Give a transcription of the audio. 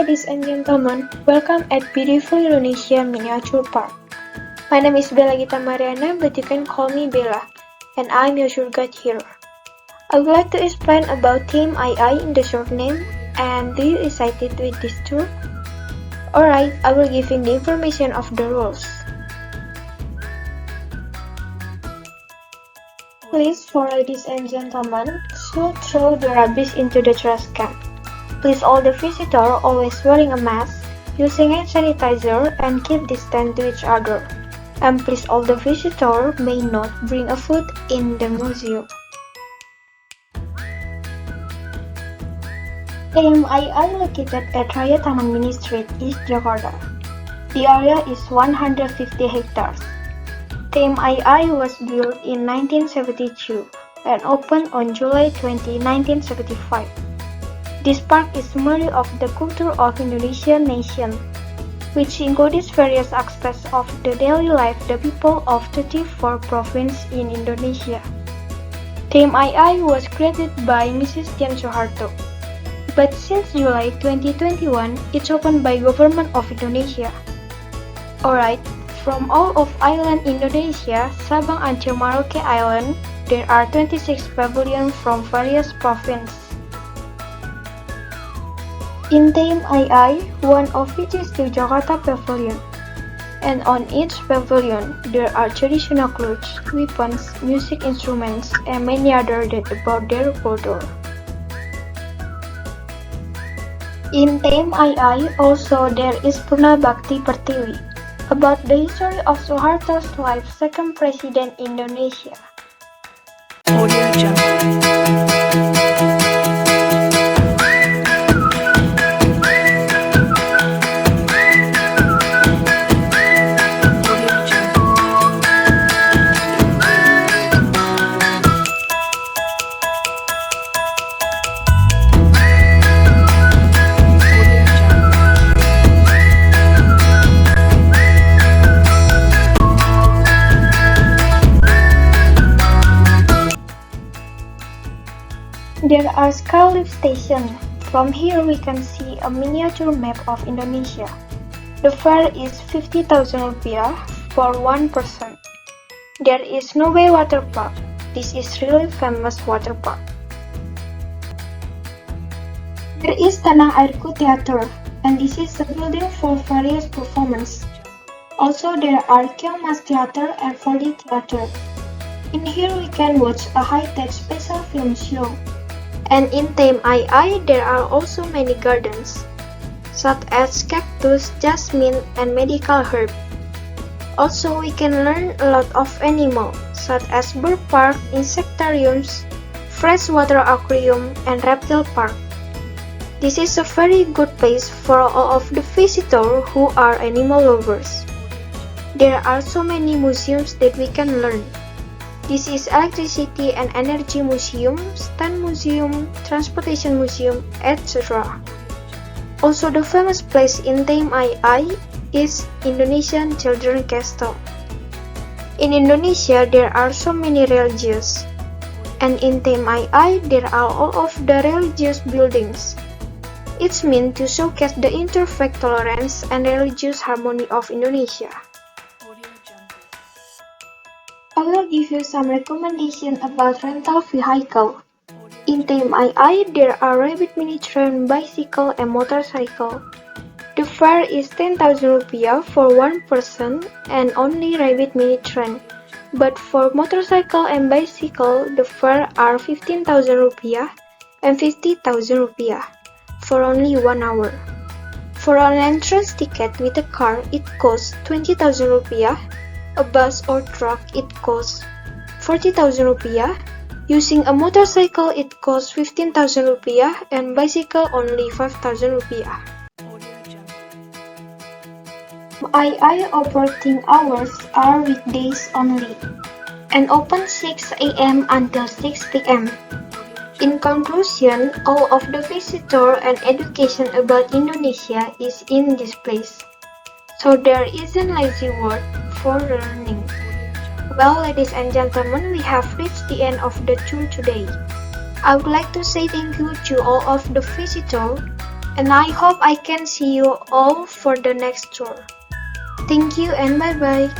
ladies and gentlemen, welcome at beautiful Indonesia Miniature Park. My name is Bella Gita Mariana, but you can call me Bella, and I'm your tour guide here. I would like to explain about Team II in the short name, and do you excited with this tour? Alright, I will give you the information of the rules. Please, for ladies and gentlemen, should throw the rubbish into the trash can. Please, all the visitors always wearing a mask, using hand sanitizer, and keep distance to each other. And please, all the visitors may not bring a food in the museum. Team II located at Raya Taman Mini Street, East Jakarta. The area is 150 hectares. Team II was built in 1972 and opened on July 20, 1975. This park is memory of the culture of Indonesian nation, which includes various aspects of the daily life the people of 34 provinces in Indonesia. Team II was created by Mrs. Dian Soeharto, but since July 2021, it's opened by Government of Indonesia. Alright, from all of island Indonesia, Sabang until Merauke Island, there are 26 pavilions from various provinces. In Team II, one of which is the Jakarta Pavilion, and on each pavilion there are traditional clothes, weapons, music instruments, and many other that about their culture. In Team II also there is Purna Bakti Pertiwi, about the history of Soeharto's life, second president Indonesia. Audio Jungle. There are Skylift Station. From here we can see a miniature map of Indonesia. The fare is 50,000 rupiah for one person. There is Nubay Water Park. This is really famous water park. There is Tanah Airku Theater, and this is a building for various performances. Also there are Kiongmas Theater and 4D Theater. In here we can watch a high-tech special film show. And in Team II, there are also many gardens, such as cactus, jasmine, and medical herb. Also, we can learn a lot of animals, such as bird park, insectariums, freshwater aquarium, and reptile park. This is a very good place for all of the visitors who are animal lovers. There are so many museums that we can learn. This is Electricity and Energy Museum, Stand Museum, Transportation Museum, etc. Also, the famous place in Team II is Indonesian Children Castle. In Indonesia, there are so many religions, and in Team II, there are all of the religious buildings. It's meant to showcase the interfaith tolerance and religious harmony of Indonesia. I will give you some recommendations about rental vehicle. In Team II, there are rabbit mini train, bicycle, and motorcycle. The fare is 10,000 rupiah for one person and only rabbit mini train. But for motorcycle and bicycle, the fare are 15,000 rupiah and 50,000 rupiah for only 1 hour. For an entrance ticket with a car, it costs 20,000 rupiah. A bus or truck, it costs 40,000 rupiah. Using a motorcycle, it costs 15,000 rupiah, and bicycle only 5,000 rupiah. II operating hours are weekdays only, and open 6 a.m. until 6 p.m. In conclusion, all of the visitor and education about Indonesia is in this place. So there isn't lazy word for learning. Well, ladies and gentlemen, we have reached the end of the tour today. I would like to say thank you to all of the visitors And I hope I can see you all for the next tour. Thank you and bye bye.